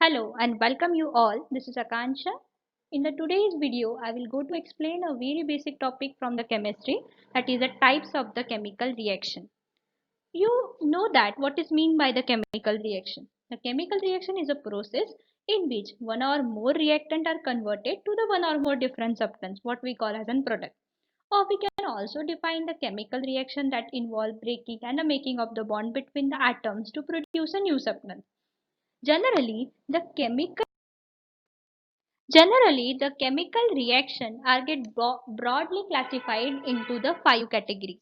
Hello and welcome you all. This is Akansha. In the today's video, I will go to explain a very basic topic from the chemistry, that is the types of the chemical reaction. You know that what is mean by the chemical reaction. The chemical reaction is a process in which one or more reactant are converted to the one or more different substance, what we call as a product. Or we can also define the chemical reaction that involve breaking and the making of the bond between the atoms to produce a new substance. Generally, the chemical reaction are get broadly classified into the five categories.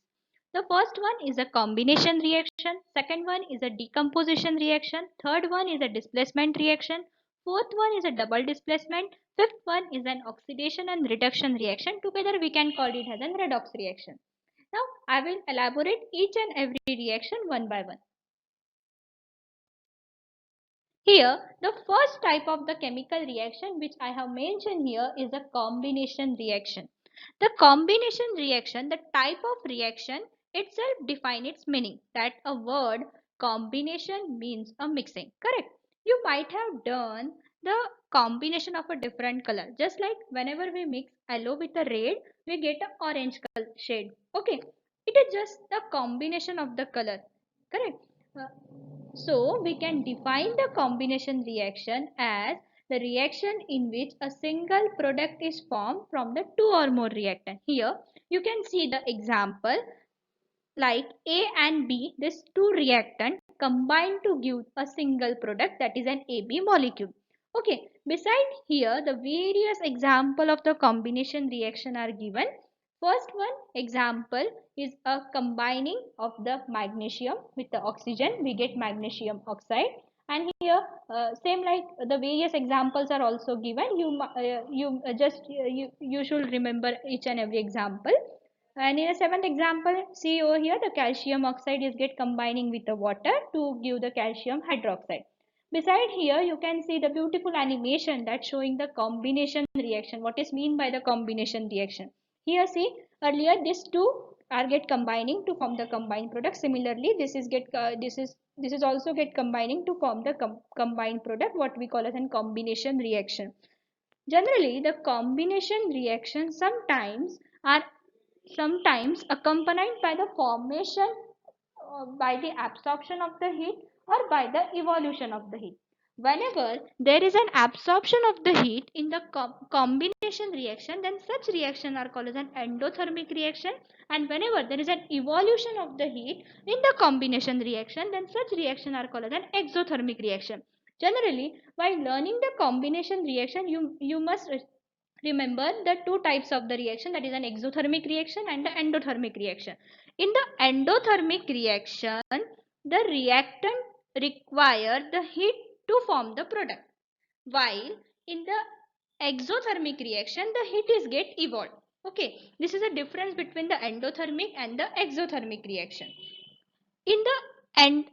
The first one is a combination reaction, second one is a decomposition reaction, third one is a displacement reaction, fourth one is a double displacement, fifth one is an oxidation and reduction reaction. Together we can call it as a redox reaction. Now I will elaborate each and every reaction one by one. Here, the first type of the chemical reaction which I have mentioned here is a combination reaction. The combination reaction, the type of reaction itself define its meaning, that a word combination means a mixing. Correct? You might have done the combination of a different color. Just like whenever we mix yellow with a red, we get an orange color shade. Okay. It is just the combination of the color. Correct? Uh, so we can define the combination reaction as the reaction in which a single product is formed from the two or more reactant. Here you can see the example like A and B, these two reactant combine to give a single product, that is an AB molecule. Okay, beside here the various example of the combination reaction are given. First one example is a combining of the magnesium with the oxygen, we get magnesium oxide. And here same like the various examples are also given. You should remember each and every example. And in a seventh example, see over here, the calcium oxide is get combining with the water to give the calcium hydroxide. Beside here, you can see the beautiful animation that showing the combination reaction. What is mean by the combination reaction? Here, see earlier these two are get combining to form the combined product. Similarly, this is also get combining to form the combined product. What we call as a combination reaction. Generally, the combination reaction are sometimes accompanied by the formation by the absorption of the heat or by the evolution of the heat. Whenever there is an absorption of the heat in the combination reaction, then such reaction are called as an endothermic reaction, and whenever there is an evolution of the heat in the combination reaction, then such reaction are called as an exothermic reaction. Generally, while learning the combination reaction, you must remember the two types of the reaction, that is an exothermic reaction and the endothermic reaction. In the endothermic reaction, the reactant require the heat to form the product, while in the exothermic reaction the heat is get evolved. Okay, this is a difference between the endothermic and the exothermic reaction. In the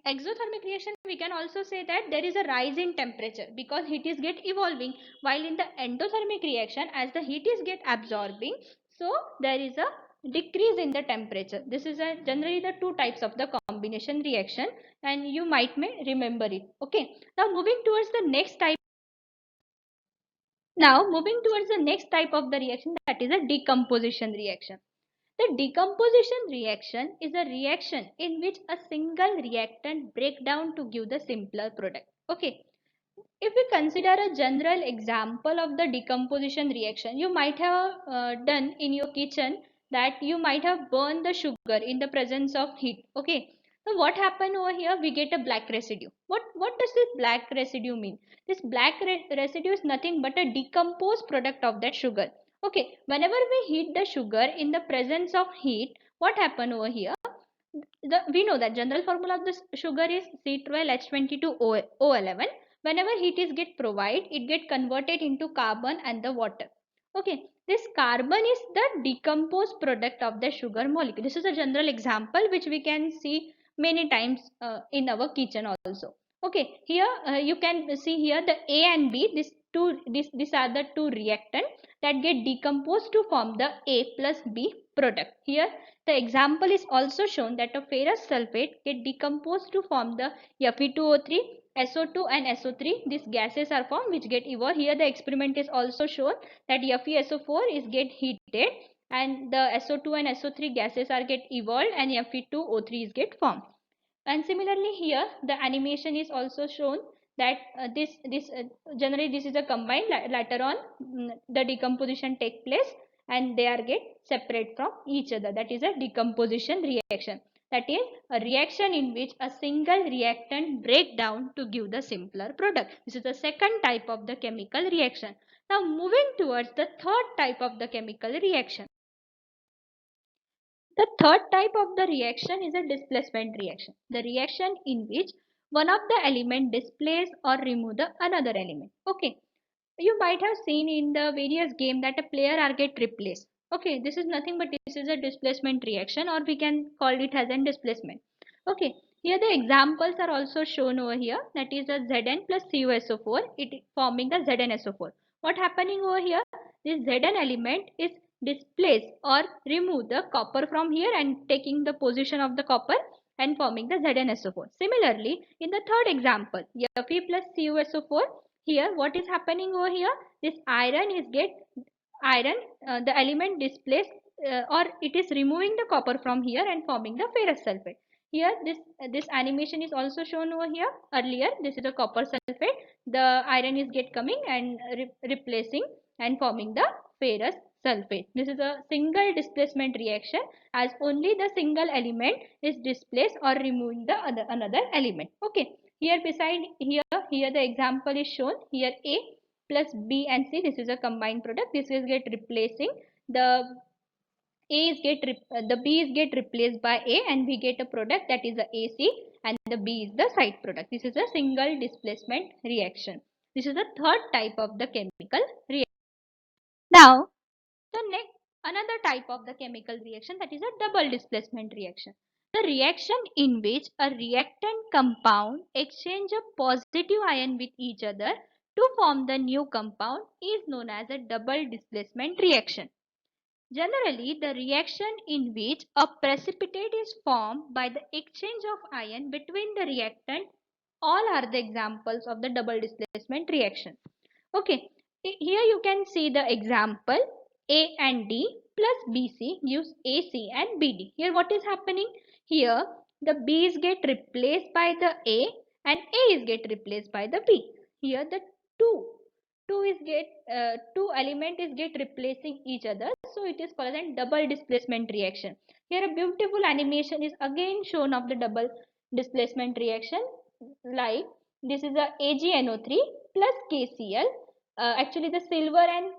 exothermic reaction, we can also say that there is a rise in temperature because heat is get evolving, while in the endothermic reaction, as the heat is get absorbing, so there is a decrease in the temperature. This is generally the two types of the combination reaction, and you might may remember it. Okay, now moving towards the next type. Now moving towards the next type of the reaction, that is a decomposition reaction. The decomposition reaction is a reaction in which a single reactant break down to give the simpler product. Okay. If we consider a general example of the decomposition reaction, you might have done in your kitchen, that you might have burned the sugar in the presence of heat. Okay. So what happened over here? We get a black residue. What does this black residue mean? This black residue is nothing but a decomposed product of that sugar. Okay. Whenever we heat the sugar in the presence of heat, what happened over here? We know that general formula of this sugar is C12H22O11. Whenever heat is get provided, it get converted into carbon and the water. Okay, this carbon is the decomposed product of the sugar molecule. This is a general example which we can see many times in our kitchen also. Okay, here you can see here the A and B. These are the two reactant that get decomposed to form the A plus B product. Here the example is also shown that a ferrous sulfate get decomposed to form the Fe2O3, SO2 and SO3, these gases are formed which get evolved. Here the experiment is also shown that FeSO4 is get heated and the SO2 and SO3 gases are get evolved and Fe2O3 is get formed. And similarly here the animation is also shown that generally this is a combined. Later on the decomposition take place and they are get separate from each other. That is a decomposition reaction. That is a reaction in which a single reactant break down to give the simpler product. This is the second type of the chemical reaction. Now moving towards the third type of the chemical reaction. The third type of the reaction is a displacement reaction. The reaction in which one of the element displace or remove the another element. Okay. You might have seen in the various game that a player are get replaced. Okay, this is nothing but this is a displacement reaction, or we can call it as a displacement. Okay, here the examples are also shown over here. That is a Zn plus CuSO4, it forming the ZnSO4. What happening over here? This Zn element is displace or remove the copper from here and taking the position of the copper and forming the ZnSO4. Similarly, in the third example, Fe plus CuSO4, here what is happening over here? This iron is get iron, the element displaced or it is removing the copper from here and forming the ferrous sulfate. Here this animation is also shown over here. Earlier this is a copper sulfate, the iron is get coming and replacing and forming the ferrous sulfate. This is a single displacement reaction as only the single element is displaced or removing the another element. Okay, here beside here the example is shown. Here A plus B and C, this is a combined product. This is get replacing the the B is get replaced by A and we get a product that is the AC and the B is the side product. This is a single displacement reaction. This is the third type of the chemical reaction. Now the next another type of the chemical reaction, that is a double displacement reaction. The reaction in which a reactant compound exchange a positive ion with each other to form the new compound is known as a double displacement reaction. Generally, the reaction in which a precipitate is formed by the exchange of ion between the reactant, all are the examples of the double displacement reaction. Okay, here you can see the example A and D plus BC gives AC and BD. Here what is happening? Here the B's get replaced by the A and A is get replaced by the B. Here the two element is get replacing each other, so it is called as a double displacement reaction. Here a beautiful animation is again shown of the double displacement reaction, like this is a AgNO3 plus KCl. Actually the silver and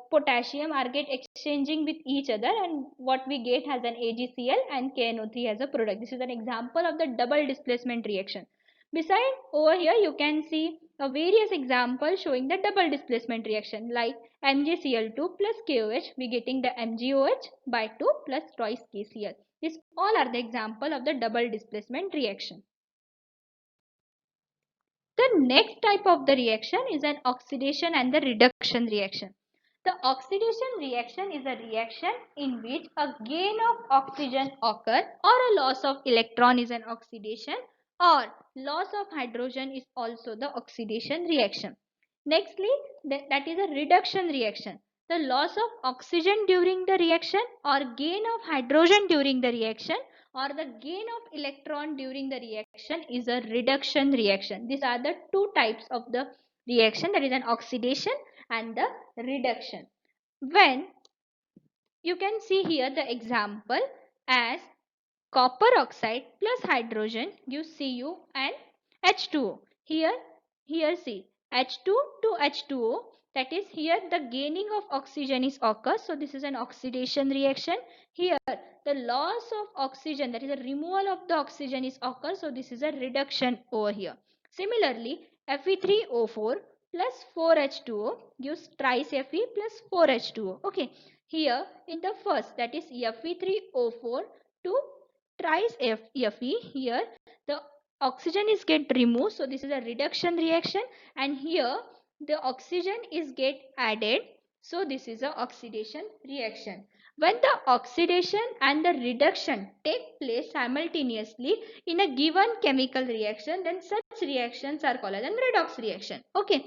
potassium are get exchanging with each other and what we get has an AgCl and KNO3 as a product. This is an example of the double displacement reaction. Beside over here you can see a various examples showing the double displacement reaction, like MgCl2 plus KOH, we getting the MgOH by 2 plus twice KCl. These all are the example of the double displacement reaction. The next type of the reaction is an oxidation and the reduction reaction. The oxidation reaction is a reaction in which a gain of oxygen occur or a loss of electron is an oxidation, or loss of hydrogen is also the oxidation reaction. Nextly, that is a reduction reaction. The loss of oxygen during the reaction or gain of hydrogen during the reaction or the gain of electron during the reaction is a reduction reaction. These are the two types of the reaction, that is an oxidation and the reduction. When you can see here the example as copper oxide plus hydrogen gives Cu and H2O. Here see H2 to H2O, that is here the gaining of oxygen is occurs. So this is an oxidation reaction. Here the loss of oxygen, that is a removal of the oxygen is occurs. So this is a reduction over here. Similarly, Fe3O4 plus 4H2O gives thrice Fe plus 4H2O. Okay, here in the first, that is Fe3O4 to thrice Fe, here the oxygen is get removed, so this is a reduction reaction, and here the oxygen is get added, so this is a oxidation reaction. when the oxidation and the reduction take place simultaneously in a given chemical reaction, then such reactions are called as a redox reaction. Okay,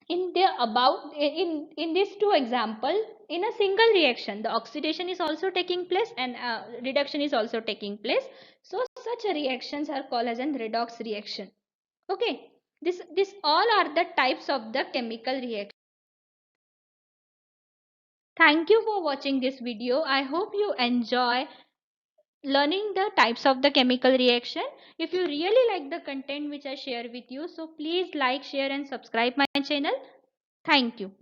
in these two example, in a single reaction the oxidation is also taking place and reduction is also taking place, so such reactions are called as a redox reaction. Okay, this all are the types of the chemical reaction. Thank you for watching this video. I hope you enjoy learning the types of the chemical reaction. If you really like the content which I share with you, so please like, share and subscribe my channel. Thank you.